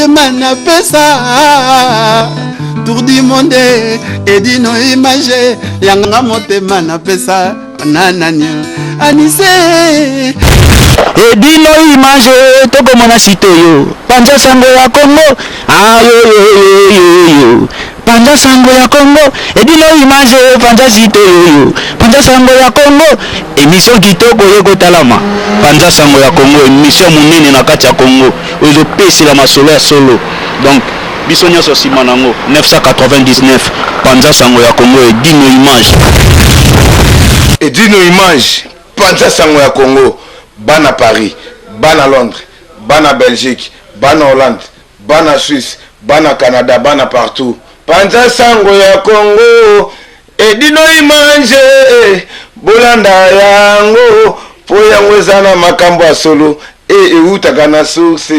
motema na pesa tour du monde edino image yanga motema na pesa nanani anise edino image toko mona sitoyo panja sango ya Congo ayo panja sango ya Congo edino image panja sitoyo panja sango ya Congo émission kitoko yeko talama panja sango ya Congo émission munene na kati ya Congo ozo pesi la masolo ya solo donc biso nyonso sima nango 999 panja sango ya Congo edino image panja sango ya Congo bana Paris bana Londres bana Belgique bana Hollande bana Suisse bana Canada bana partout panja sango ya Congo edino image bolanda yango po yango ezana makambo ya solo eutaka na source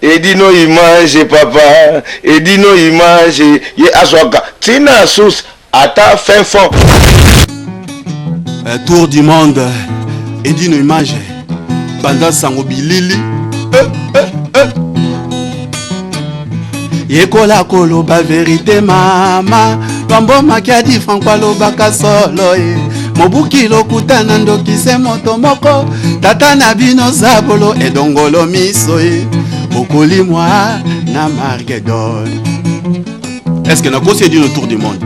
edino image papa edino image ye azwaka tina source ata fin fond tour du monde edino image banda sango bilili yekola koloba vérité mama lwambo kiadi franco alobaka solo mobuki lokutana ndokise moto moko tata na bino zabolo edongolo miso okolimwa na Margedon. Est-ce que nakosi edino tour du monde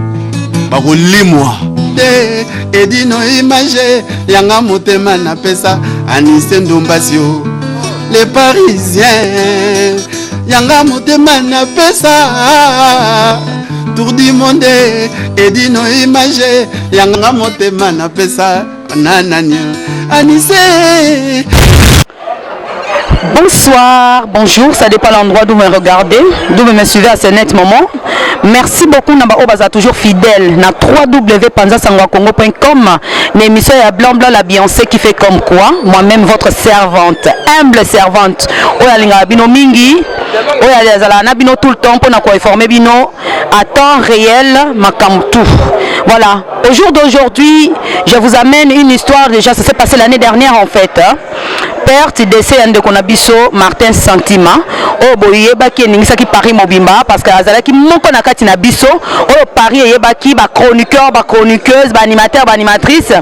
bakolimwa edino image yanga motema na pesa Anise Ndombasio les Parisiens yanga motema na pesa tour du monde edino image yanga motema na pesa nanani Anise. Bonsoir, bonjour, ça dépend de l'endroit d'où vous me regardez, d'où vous me suivez à ce net moment. Merci beaucoup, Namba Obaza, toujours fidèle. Na www.panzasangoakongo.com. L'émission est blanc blanc la Beyoncé qui fait comme quoi. Moi-même, votre servante, humble servante. Oya linga bino mingi. Oya zala bino tout le temps pour nous informer bino à temps réel makamtu. Voilà. Au jour d'aujourd'hui, je vous amène une histoire. Déjà, ça s'est passé l'année dernière en fait. Perte décès de Konabiso Martin Santima. Oh boye baki ningisaki Paris mobimba parce que azalaki moko na kati na biso. Oh Paris yebaki ba chroniqueur, ba chroniqueuse, ba animateur, ba animatrice,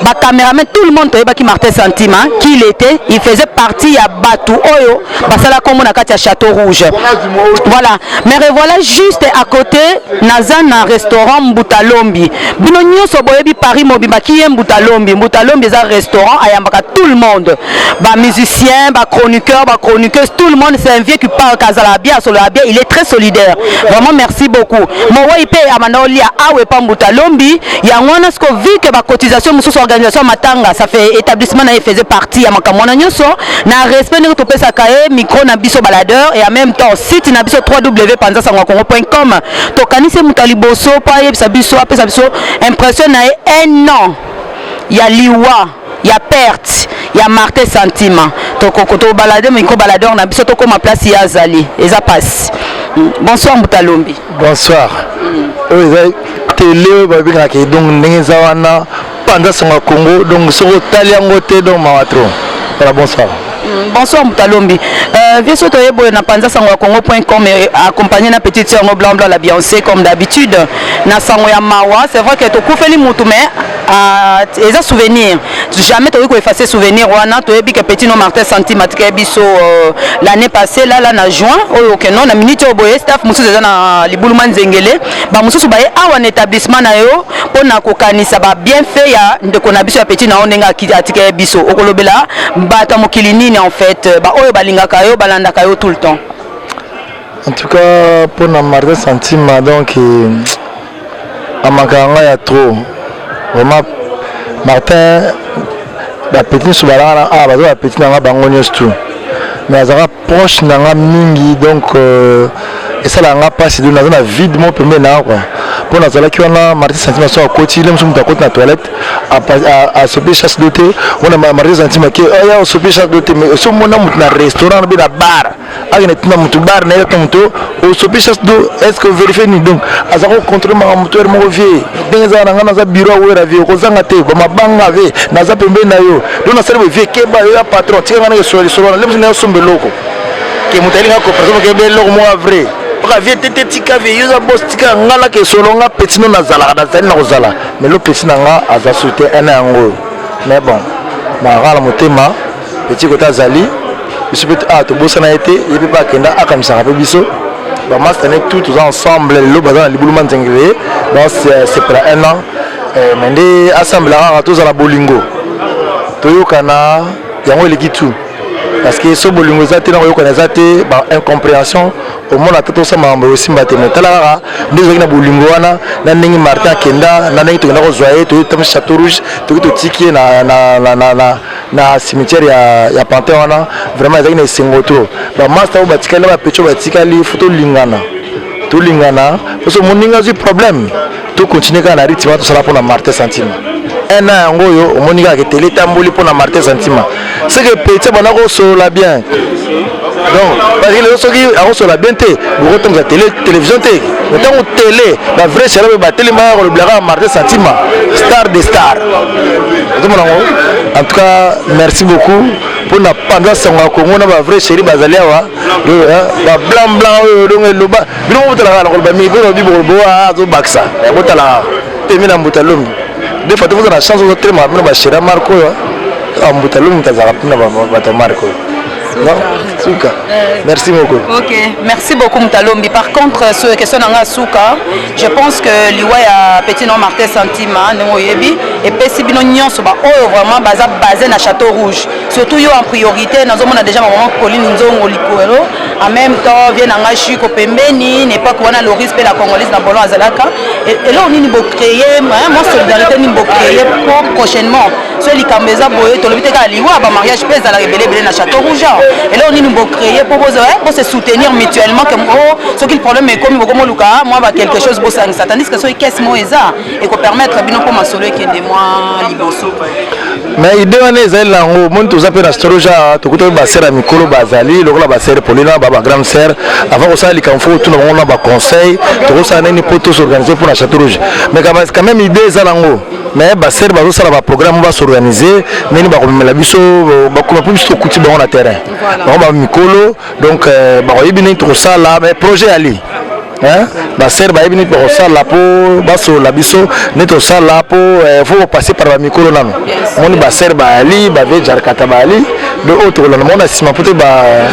ba caméraman, tout le monde yebaki Martin Santima qui il était. Il faisait partie ya Batu Oyo basala comme na kati ya Château Rouge. Voilà. Mais revoilà juste à côté Nazana restaurant Mbutalombi. Bino nyonso boyebi Paris mobimba qui est Mbutalombi. Mbutalombi est un restaurant ayambaka tout le monde. Ba musicien, ba chroniqueur, ba chroniqueuse, tout le monde, c'est un vieux qui parle Kazalabia, Solabia, il est très solidaire. Vraiment merci beaucoup. Moi il paye Amanaoli à Awe Pambutalombi, il y a un ce vu que la cotisation de organisation Matanga, ça fait établissement il faisait partie à Makamona Nyoso, na respect de topé sakae micro na biso baladeur et en même temps site na biso www.panzasangoakongo.com. To kanise mutaliboso pa yebisa biso apesa biso impression na un an. Il y a Liwa, il y a Perte, il y a Martin Santima. Toko balade micro baladeur na biso toko ma place ya Zali. Et ça passe. Bonsoir Moutalombi. Bonsoir. Télé babika ke donc ndengeza wana Panza Sango Congo donc soko taliango te donc mawatro. Voilà bonsoir. Bonsoir Moutalombi. Viens sur na panzasangoakongo.com accompagné na petite sœur blanc blanc la Beyoncé comme d'habitude. Na sango ya mawa, c'est vrai que to koufeli mutu mais eza souvenir. Jamais tu as effacé souvenir wana to ebi que petit no Martin Santima ke biso l'année passée là na juin oyo ke non na minute oboye staff musu eza na libuluma nzengele ba musu ba awa na établissement na yo pona ko kanisa ba bien fait ya ndeko na biso ya petit na onenga atike biso okolobela bata mokili nini en fait ba oyo balingaka yo balandaka yo tout le temps. En tout cas pour Martin Santima donc amakanga ya trop vraiment Martin la petite soubala ah bazo la petite nanga bango nyostou mais azara proche nanga mingi donc et ça la passe de na vide mon premier na quoi pour na zala ki wana Martin Santima so akoti le musu mtakoti na toilette à se chasse doté on a Martin Santima qui ya se chasse doté mais so mona mut na restaurant bi na bar agene tina mutu bar na to mutu au se chasse do est-ce que vérifier ni donc azako contrôler ma moteur mo vie denza na ngana za bureau wa vie ko zanga te ba mabanga ve na za pembe na yo donc na serve vie ke ba yo patron tika ngana so le musu na sombe loko que mutalinga coopération que bien l'homme vrai ka vie tete tika vie yoza boss tika ngala ke solonga petit no nazala na kozala mais le petit nanga aza sauté un yango mais bon marala motema petit kota zali biso peut to bossa na été et puis pas kenda akamisa ka biso ba master nek tout ensemble le bazana libuluma nzengele donc c'est pour un an mais ndé assemble la tous à la bolingo toyokana yango eleki tout parce que so bolingo zate na koyokana zate ba incompréhension au monde atato sa mambo aussi mbatema talaka ndezaki na bolingo wana na ndenge Martin kenda na ndenge tokenda ko zoyer to tam château rouge to tiki na cimetière ya Panthéon wana vraiment ezaki na sengoto ba master batikala ba pecho batikali photo lingana to lingana parce que moninga zi problème to continuer kana rythme to sala pour na Martin Santima un an yango yo omonika ke télé tamboli pour na Martin Santima c'est que petit bana ko so la bien donc parce que les soki a so la bien té beaucoup de télévision té mais tant télé la vraie série ba télé ma le blaga Martin Santima star des stars en tout cas merci beaucoup pour na pendant sango Congo na ba vraie série bazalia wa ba blanc donc le ba bino botala la ko ba mi bino bi bo a zo baksa botala temina mbutalum des fois vous avez la chance de très mal ba shira marco en mbutalum tazara na ba marco. Non, Souka. Merci beaucoup. Ok, merci beaucoup Moutalombi. Par contre, sur la question d'Anga Souka, je pense que l'Iwa a petit nom Martin Santima, et puis si bien on se bat vraiment basé dans Château Rouge. Surtout en priorité, nous avons déjà vraiment Pauline Nzongo Likuero. En même temps, vient Anga Chuko Pembeni, n'est pas qu'on a le respect de la Congolaise dans Bolo Azalaka. Et là, on a créé, moi, solidarité, on a créé prochainement. Sur les Kambeza Boye, tout le monde est l'Iwa, un mariage pèse dans la rébellion dans Château Rouge. Et là on est créé pour se soutenir mutuellement comme ce qui le problème est comme moi va quelque chose pour ça tandis que ce qu'est-ce moi et qu'on permettre bien pour m'assurer qu'il y a des mois liboso mais idée on est là on monte tous appels astrologia tout côté baser à mikolo bazali le la baser Paulina baba grande sœur avant ça les confos tout le monde a conseil tout ça n'est pas tous organisé pour la Château Rouge mais quand même idée ça là mais baser bazo ça va programme va s'organiser mais ni ba ko la biso ba ko plus to kuti ba on a terrain on va mikolo donc ba ko yibini to ça là mais projet ali hein baser ba yibini to ça là pour baso la biso ni to ça là pour faut passer par ba mikolo nano mon baser ba ali ba ve jar kata ba ali de autre là mon asima pour ba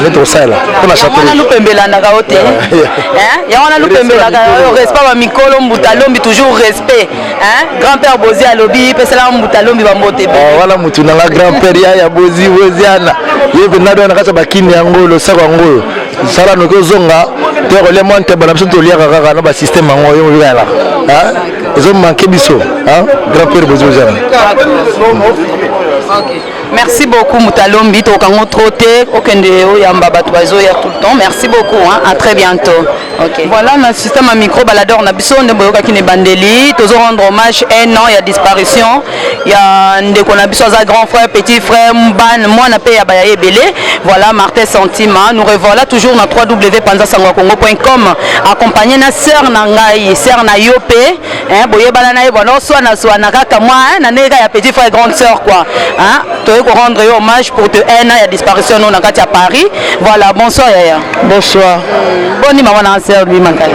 ni to ça là pour la Château on a lupembela na kaote hein ya on a lupembela respect ba mikolo Mbutalombi toujours respect hein grand-père Bozi alobi pesela Mbutalombi ba mbote voilà mutu na grand-père ya Bozi Boziana yebe na do na kasa bakini yango lo sako yango sala no kozonga te ko le monte bana biso to lia kaka na ba système yango yo yala hein ils ont manqué biso hein grand-père Bozi Boziana. OK. Merci beaucoup Moutalombi to kango troté okende oyamba bato bazo ya tout le temps. Merci beaucoup hein. À très bientôt. OK. Voilà na système à micro balador na biso ndeboyoka kine bandeli tozo rendre hommage un an ya disparition ya ndeko na biso za grand frère petit frère Mban moi na pe ya ba ebele. Voilà Martin Santima nous revoilà toujours na www.panzasangoakongo.com accompagné na sœur na ngai sœur na yopé hein boyebana na yebona so na kaka moi hein na neka ya petit frère grande sœur quoi hein to ko rendre hommage pour te un an ya disparition non na kati à Paris. Voilà bonsoir Yaya. Bonsoir. Bonne maman na sœur lui mankali.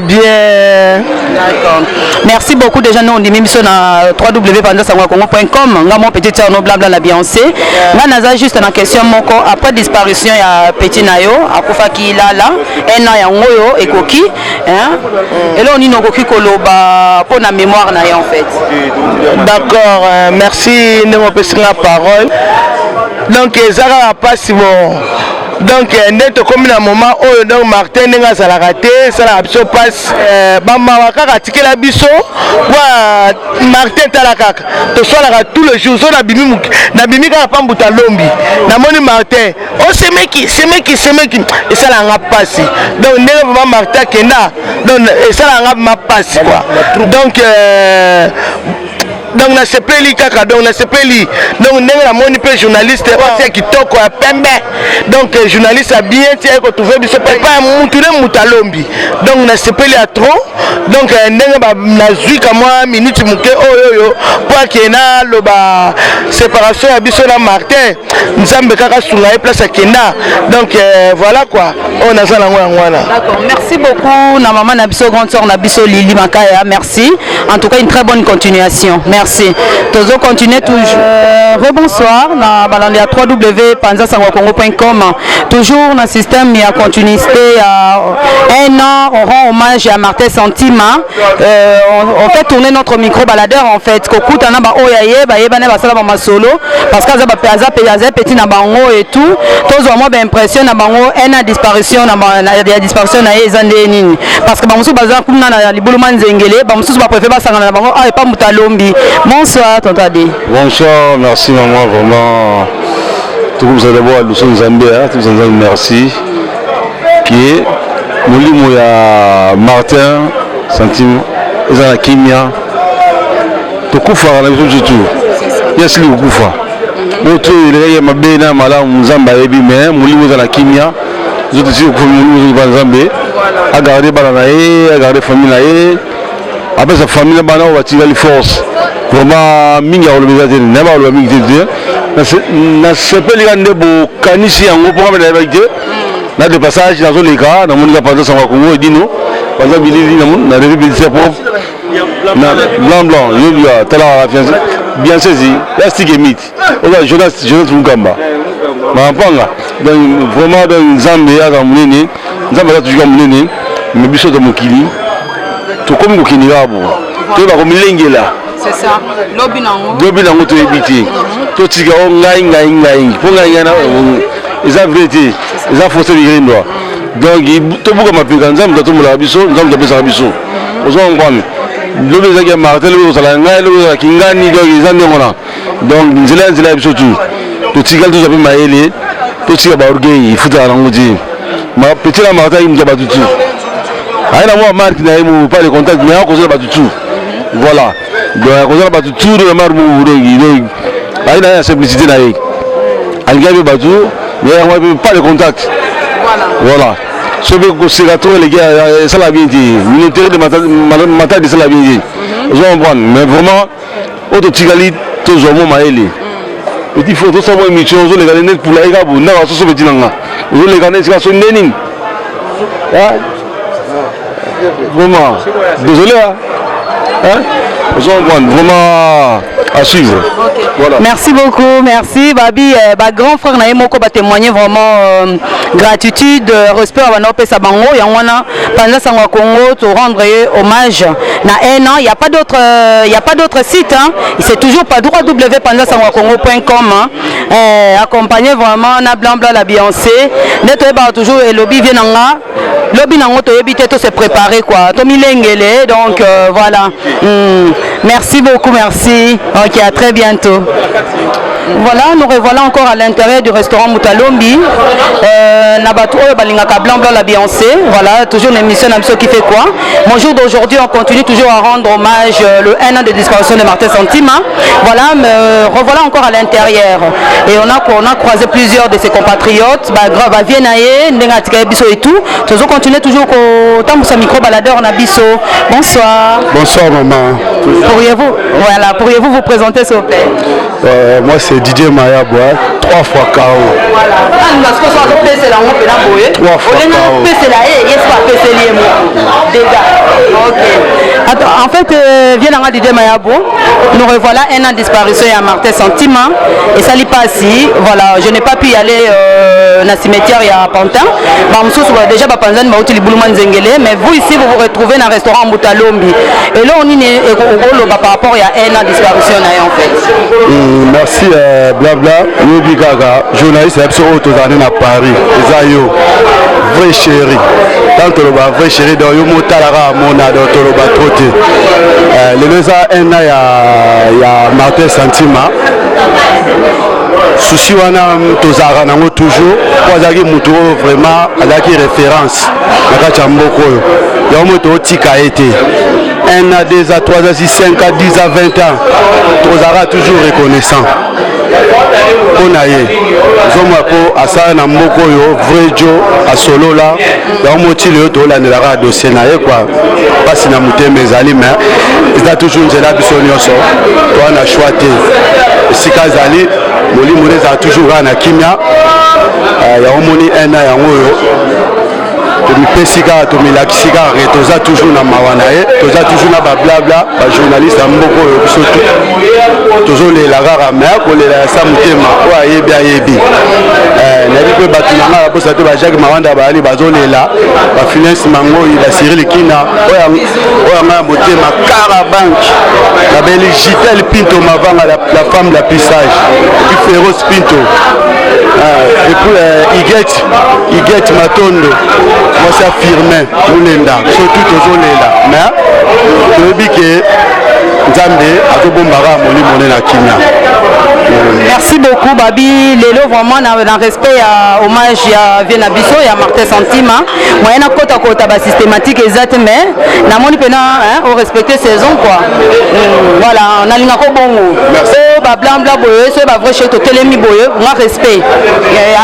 Bien. D'accord. Merci beaucoup déjà nous on dit même sur na www.panzasangoakongo.com nga mon petit sœur no blabla la Beyoncé. Nga naza juste na question moko après disparition ya petit nayo akufa ki lala un an ya ngoyo ekoki hein et là on dit nokoki koloba pour na mémoire na yo en fait. D'accord, merci de me passer la parole. Donc ezaka passe bon. Donc net comme un moment où donc Martin n'a pas raté ça la biso passe bamba kaka tikela biso wa Martin talakaka to sola tous les jours so na bimi ka pa Mbutalombi na moni Martin o semeki et ça la nga passe donc ndenge vraiment Martin kenda donc et ça la nga ma passe quoi donc donc nasepeli kaka donc nasepeli donc ndenge namoni mpe journaliste otia kitoko ya pembe donc journaliste a bien tie kotrouve biso mpe epai ya mutu ne mutu alombi donc nasepeli ya trop donc ndenge nazwi kamwa minute moke oyo mpo akenda loba séparation ya biso na Martin nzambe kaka sunga ye place akenda donc voilà quoi oyo naza nango yango wana. D'accord, merci beaucoup na maman na biso grande sœur na biso Lili Makaya, merci en tout cas une très bonne continuation, merci. Tozo continuer toujours. Rebonsoir na balandi à www.panzasangokongo.com, toujours dans système ya continuité à un an on rend hommage à Martin Santima. On fait tourner notre micro baladeur en fait kokuta na ba oyaye ba yeba na ba sala ba solo parce que ça ba petit na bango et tout tozo moi ba impression na bango un disparition na ya disparition na ezande nini parce que ba musu baza kuna na libulu manzengele ba musu ba préfère ba sangana na bango ah pas mutalombi. Bonsoir tonton Adi. Bonsoir, merci maman, vraiment tout vous allez voir nous sommes Zambé, tout vous allez merci qui est Moulimo ya Martin Santim ezana kimia to kufa na biso tout yes li kufa moto ile ya mabena malamu Nzamba yebi mais Moulimo ezana kimia zote si ko Moulimo za Nzambe a garder bana na ye a garder famille na ye après sa famille bana on va tirer les forces vraiment mingi a olobeza te ne ba oloba mingi te na sepeli ka ndebo kanisi yango pour ba na te na de passage dans les cas na monika Panza Sango ya Congo edino Panza bilili na république propre na blanc yo tala la fiancé bien saisi la stick meet oza Jonas Mukamba ma panga donc vraiment dans Nzambe ya munene Nzambe ya toujours munene mais biso de mokili to comme kokini rabo to ba ko milengela. C'est ça. Lobi nango to ebiti. To tika o ngai. Po ngai na eza vérité. Eza fausse lingendo. Donc to buka mapika Nzambe to mula biso, Nzambe to pesa biso. Ozo ngwami. Lobi za ke Martin lobi sala ngai lobi za kingani donc eza ndengona. Donc nzela biso tu. To tika to zape maele. To tika ba orgueil futa nango di. Ma petit la Martin imja batutu. Aina moi marque na mu pas de contact mais on cause batutu. Voilà. Donc à cause de la tout de marbre donc il a la simplicité là il gagne batu mais on pas de contact voilà ce que c'est la trop les gars ça l'a bien dit militaire de matin de ça l'a bien dit je comprends mais vraiment auto tigali tous au moment maeli petit photo ça moi mission zo les gars net pour la gabu na so so petit nanga zo les gars net ça so neni vraiment désolé hein vraiment à suivre. Okay. Voilà. Merci beaucoup, merci Babi. Grand frère Naïmoko va témoigner vraiment gratitude, respect à Wanope Sabango. Il y a Panza Sango ya Congo pour rendre hommage. Na un an, il n'y a pas d'autre site. Hein. C'est toujours pas www.panzasangoyakongo.com. Accompagné vraiment na blanc la Beyoncé. Neto eba toujours et lobby vient nga. Lobby nango to ebité to se préparer quoi. To milengele donc voilà. Merci beaucoup, merci. Ok, à très bientôt. Voilà, nous revoilà encore à l'intérieur du restaurant Moutalombi. Nabatou Balingaka Blanc la Beyoncé. Voilà, toujours une émission qui fait quoi. Mon jour d'aujourd'hui, on continue toujours à rendre hommage le 1 an de disparition de Martin Santima. Voilà, revoilà encore à l'intérieur. Et on a croisé plusieurs de ses compatriotes. Et tout. Toujours continuer toujours au temps où ce micro baladeur on a biso. Bonsoir. Bonsoir maman. Pourriez-vous vous présenter s'il vous plaît? Moi c'est Didier Mayaboua, 3 fois KO. Voilà. 3 fois KO. Attends, en fait, viens à Didier Mayabo. Nous revoilà un an de disparition à Martin Santima. Et ça n'est pas si. Voilà, je n'ai pas pu y aller dans le cimetière à Pantin. Déjà, mais vous ici, vous vous retrouvez dans le restaurant Moutalombi. Et là, on est par rapport à un an de disparition en fait. Merci, blabla. Yobi Gaga, journaliste absolument à Paris. Zayo, vrai chéri. Tant que le vrai chéri, dans le Motalara, mon ado, le batroté. Le Leza, un an, il y a Martin Santima. Souci wana tozara nango toujours kwazaki mutu vraiment azaki référence na kati ya mboko oyo ya moto otika ete 1 à 2 à 3 à 6 5 à 10 à 20 ans tozalaka toujours reconnaissant mpona ye zomwa mpo asala na mboka oyo vrai jo asolola yango motili oyo tolandelaka dossier na ye kua mpasi na motema ezali mais eza toujours nzela biso nyonso toa na shwa te esika azali molimo nde ezala toujours kaka na kimia yango moni 1 an yango oyo tomipesi kaka tomilakisi kaka toza toujours na mawa na ye toza toujours na bablabla bajournaliste ya mboka oyo biso tozolela kaka me akolela ya sa motema oyo ayebi nayebi mpe bato na nga baposa te bajacques mawanda bayali bazolela bafinance mangoi basirili kina oyo anga ya motema kara banke babeli gitel pinto mavanga la femme la pissage epuis féroce pinto epuis iget matondo mwasi afirme molenda surtout tozolela mais toyebi ke nzambe azobombaka molimo ne na kimia. Merci beaucoup Babi lelo vraiment dans respect ya hommage ya Viena Bisso ya Martin Santima moyen na kota ba systématique exact mais na moni pena au respecter saison quoi voilà on a linga ko bongo so ba blanc boye so ba vrai chez to telemi boye on respect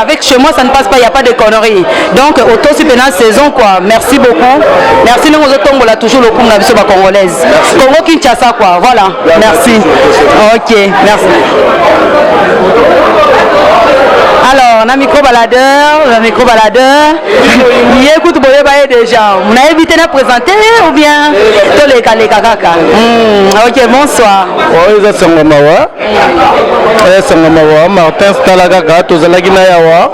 avec chez moi ça ne passe pas il y a pas de conneries donc auto si pena saison quoi merci beaucoup merci nous otombola toujours le coup na biso ba congolaise Congo Kinshasa quoi voilà merci OK merci. Alors, on a micro baladeur, il écoute Boye déjà. On a évité de présenter ou bien tous les kaka. Ok, bonsoir. Oui, c'est Sangamawa. Martin Stalagaka, Tozalagi Nayawa.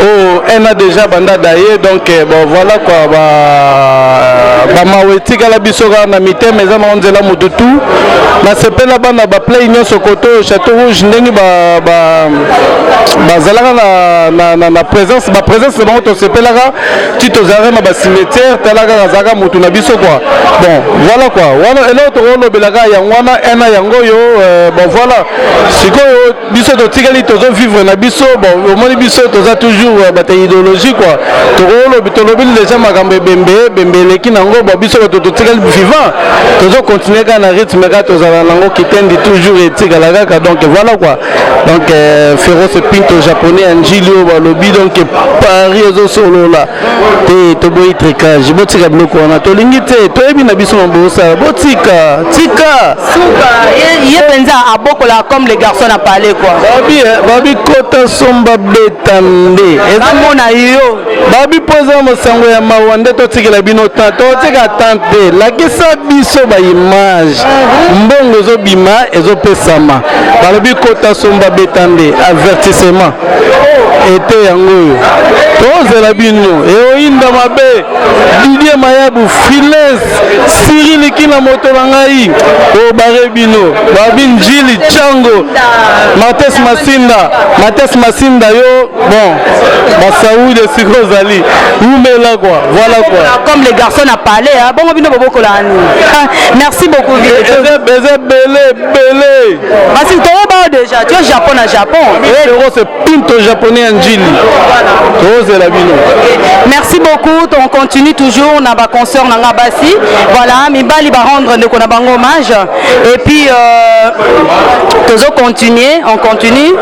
Oh, elle a déjà banda d'ailleurs, donc bon voilà quoi. Bah maweti kala bisoga na mité mais ça m'a ondela mututu. Na sepe la banda ba play nyo sokoto château rouge ndengi bazalaka na présence c'est bon to sepelaka ti tozara na ba cimetière talaka zaka mutu na biso quoi bon voilà quoi wana elo to lobelaka yango wana ena yango yo bon voilà sikoyo biso to tikali tozo vivre na biso bon omoni biso toza toujours bata idéologie quoi to lobi déjà makambo bembe leki nango bon biso to tikali vivant tozo continuer ka na rythme ka tozala nango kitendi toujours etikala kaka donc voilà quoi donc féroce pinto japonais Angilio balobi donc Paris ezo solo là te to boyi tricage botika bloko na to lingi te to ebi na biso mbosa botika tika suka ye penza abokola comme les garçons à parler quoi babi kota somba betande eza mona yo babi poza mosango ya mawande to tikela bino ta to tika tante lakisa biso ba image mbongo zo bima ezo pesama balobi kota somba betande avertissement ete yango tozela bino eoyinda mabe Didier Mayabu Files Cyril Kina moto na ngai o bare bino babi Njili Chango Mates Masinda yo bon basaoui de Sikozali umela quoi voilà quoi comme les garçons à parler bon bino boboko la merci beaucoup belé parce que toi déjà tu es Japon c'est Pinto japonais Njili merci beaucoup on continue toujours on a ba concert na ngabasi voilà mibali ba rendre le kona bango hommage et puis on continue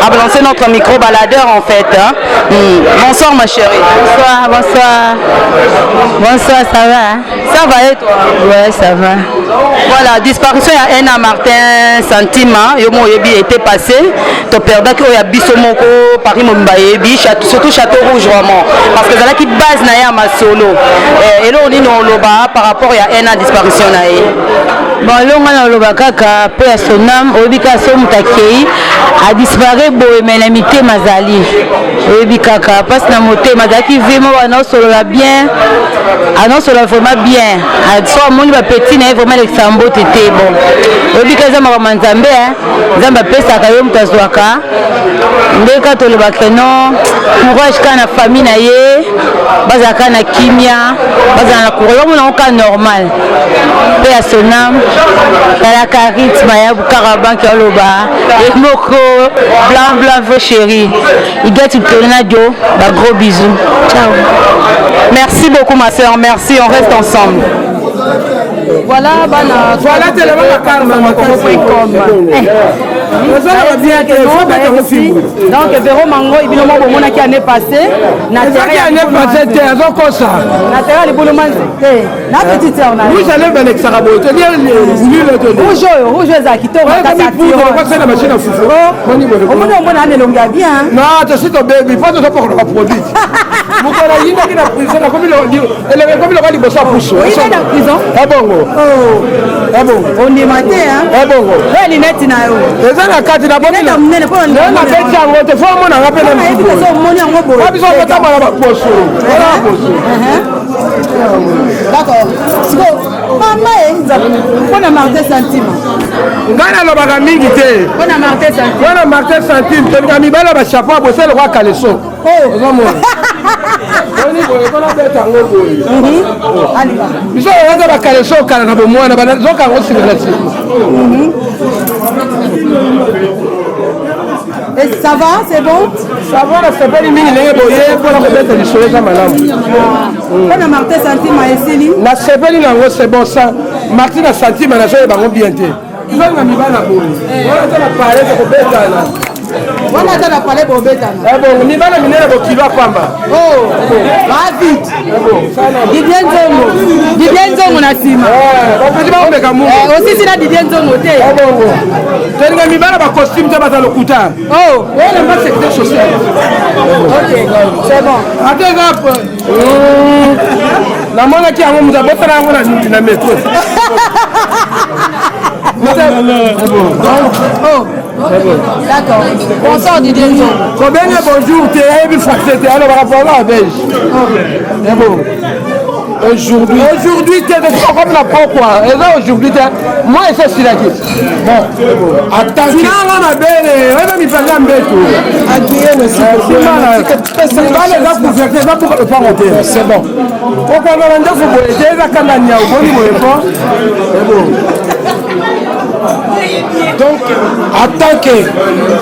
à lancer notre micro baladeur en fait bonsoir ma chérie. Bonsoir, ça va et toi? Ouais, ça va. Voilà, disparition ya Ena Martin Santima yomo yebi était passé to perda ko ya biso moko Paris Momba yebi surtout Château Rouge vraiment parce que zala ki base na ya masolo et là on dit non loba par rapport ya Ena disparition na ye bon longa na loba kaka pe ya sonam obika so mutakei a disparaît boye melamité mazali obika kaka passe na moté mazaki vraiment wana solo la bien annonce solo vraiment bien a so moni ba petit na vraiment l'exambo tété bon obika za mama nzambe nzamba pesa ka yo mutazwaka ndeka to le bakeno courage kana famille na ye bazaka na kimia bazana na courage mona ka normal pe ya sonam la charisme ya bukaraban ki oloba et moko blanc vos chéri il get tout tornado ba gros bisous ciao merci beaucoup ma sœur merci on reste ensemble Voilà, voilà tellement la carte donc Véro Mango il m'a montré qui année passée na terrain année passée te azokosa na terrain les boulot man na petite sœur na vous allez vers l'exarabo te dire rouge za kitoko kasa tiro kwa na machine à fufu on a ne longa bien non tu sais ton baby pas de pour le produit vous connaissez qui na prison comme le libosa puso il est dans prison ah bon on est maté hein ah bon ouais linette na yo eza na kati na bonne na mnene pour na beti yango te fo mona rappel na biso moni yango boye ba biso kota mala ba poso voilà poso d'accord siko mama mpona Martin Centime ngai nalobaka mingi te mpona Martin Centime mpona Martin Centime tolinga mibala bachapeau abose lokwa kaleso ozomona oni boye kona beta yango boye biso oyaza bakaleso okala na bomwana bazoka yango singela sima et ça va, c'est bon? Ça va, c'est pas les mini les boyés pour la peut-être les soleils à madame. On a Martin Centime à Esseli. La sebeli na ngo c'est bon ça. Martin a Centime na soleil bango bien té. Ils ont mis bana boy. On a la parler de beta là. On a la parler pour beta. Ah bon, ni bana minera bo kilo pamba. Oh, va vite. Didier Nzongo na sima. On peut pas omeka mu. Aussi c'est la Didier Nzongo té. Ah bon. Tenga mi bana ba costume te bata lokuta. Oh, on a pas secteur social. OK, c'est bon. Attends la mona qui a mon muza botana ngona na métro. Oh, d'accord. Bonsoir Didier Nzongo. Bonjour, tu es bien fatigué. Alors, on va parler à Belge. C'est bon. Aujourd'hui, tu es comme la pourquoi. Et là, aujourd'hui, moi, c'est ce qu'il a dit. Bon, attends. Tu n'as pas belle. On va faire un béto. C'est bon. Pourquoi on va faire donc, en tant que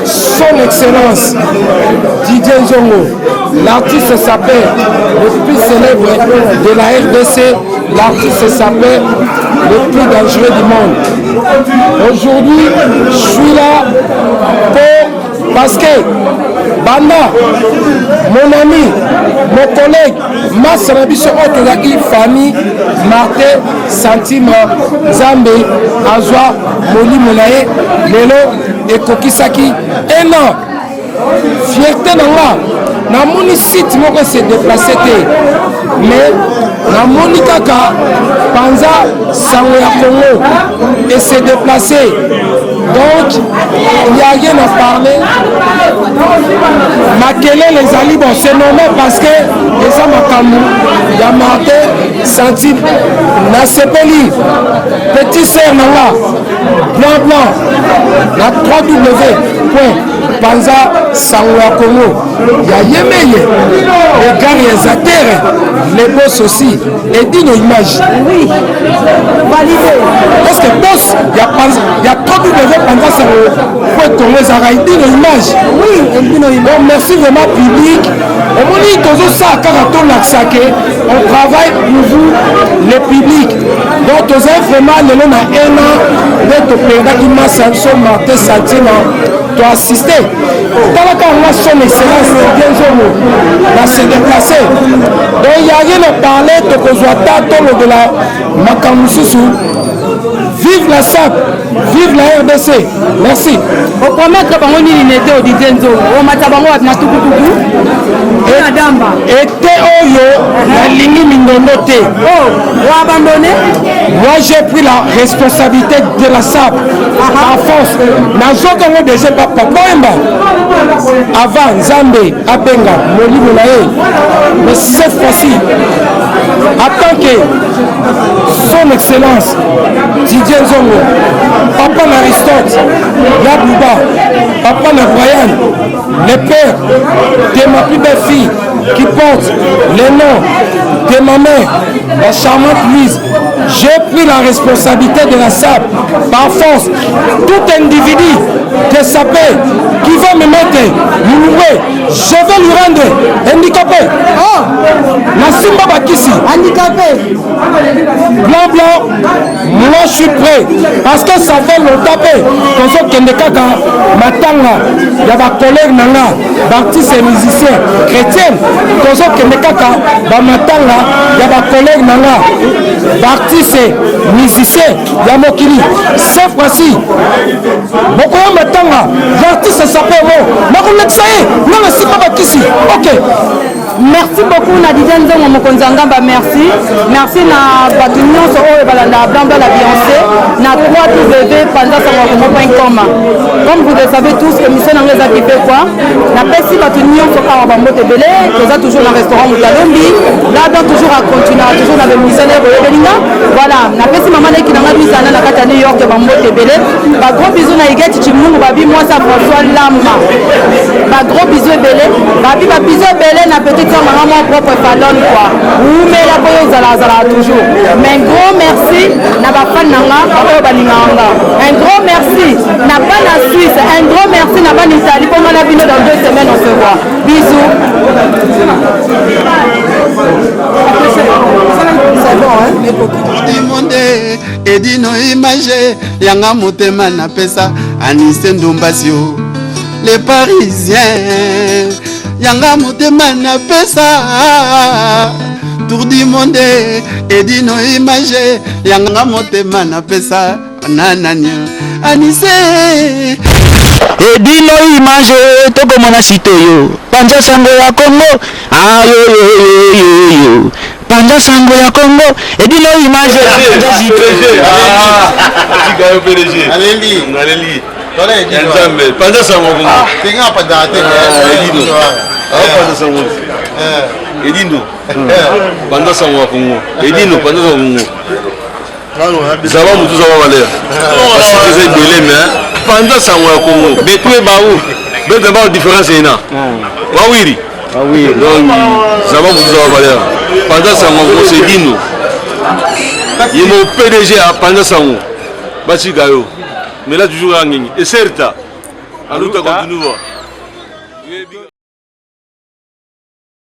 son excellence Didier Nzongo, l'artiste s'appelle le plus célèbre de la RDC, l'artiste s'appelle le plus dangereux du monde. Aujourd'hui, je suis là parce que Banda, mon ami, mon collègue, ma Sarabiso Otolaki, famille, Martin Centime, Zambé, Azwa, Moli Molaye, Lelo et Kokisaki. Un an, fierté d'Anwa, na moni site moko se déplacé mais na moni kaka Panza sango ya Congo et se déplacé. Donc, il n'y a rien à parler. Makele les alibes, c'est normal parce que les Amakamou, il y a Martin Centime, Nasepeli, petit sœur Nanga, blanc, la 3W. Panza Sangoya Congo, il y a Yemeye, les garisateur, les boss aussi, et dit nos images. Oui, validé. Parce que boss, il y a 3W Panza Sangoya Congo, il dit nos images. Oui, il dit nos images. Donc merci vraiment public. On m'a dit toujours ça, on travaille pour vous, les publics. Donc vous avez vraiment le nom à un an, votre père qui m'a Samson Martin Centime. Tu as assisté. Tant qu'on a son excellence, on s'est déplacé. Donc il n'y a rien à parler, tu peux de la Makamususu. Vive la SAP, vive la RDC. Merci. Au premier travail, on est au Didenzo. On m'a tabango à Natukutuku. Et Adamba. Et Théoyo, la ligne Mindonote. Oh, on a abandonné. Moi j'ai pris la responsabilité de la SAP. En force. Nazoka déjà papa Boemba. Avant Zambé, Abenga, Moli Moulaye. Mais cette fois-ci, en tant que son excellence Didier Nzongo, papa Aristote, Yabouba, papa Brian, les pères de ma plus belle fille qui porte les noms de ma mère, la charmante Louise. J'ai pris la responsabilité de la SAP. Par force, tout individu de saper qui va me mettre Mouloué, je vais lui rendre handicapé. Oh, la Simba Bakissi. Handicapé. Blanc, blanc, moi je suis prêt. Parce que ça fait le taper. Comme ça, Kendekaka, Matanga, il y a ma collègue Nanga, artiste et musicien chrétien. Comme ça, Kendekaka, Matanga, il y a ma collègue Nanga, artiste et musicien, il y a Mokili. Cette fois-ci, beaucoup de Matanga, l'artiste s'appelle Mo. Ok. Merci beaucoup Nadija Nzongo Mokonzangamba, merci. Merci na Batunyon so oyo balanda Blanc Blanc la Beyoncé na 3www.panzasango.com. Comme vous le savez tous, émission anglaise a fait quoi? Na pesi Batunyon so ka ba moto belé, toza toujours dans restaurant Mutalombi. Là donc toujours à continuer, toujours dans le missionnaire Belinga. Voilà, na pesi maman qui na misana na kata New York ba moto belé. Ba gros bisous na Igeti Chimungu babi moi ça François Lama. Ba gros bisous belé. Babi ba bisous belé na petit mon propre pardon quoi. Mais la boyo zala toujours. Mais un gros merci na ba fan nanga ba balinganga. Un gros merci na pas la Suisse, un gros merci na pas l'Italie. Pour moi la bino dans 2 semaines on se voit. Bisous. C'est bon hein. Monde edino image yanga motema na pesa Anise Ndombasio les Parisiens Yanga motema na pesa Tour du monde edino image Yanga motema na pesa Nananya Anise edino image toko mona sito yo Panja sango ya Congo yo Panja sango ya Congo edino image Panja sito Aleli Panja sango Congo tenga padate Edino Panja sango Congo Edino Panja sango Zaba mutu zaba valeur parce que c'est belé mais Panja sango Congo betwe baou betwe baou différence ina wawiri donc zaba mutu zaba valeur Panja sango c'est Edino Yemo PDG à Panja sango Basi gayo mais là toujours en ligne et certes alors tu continues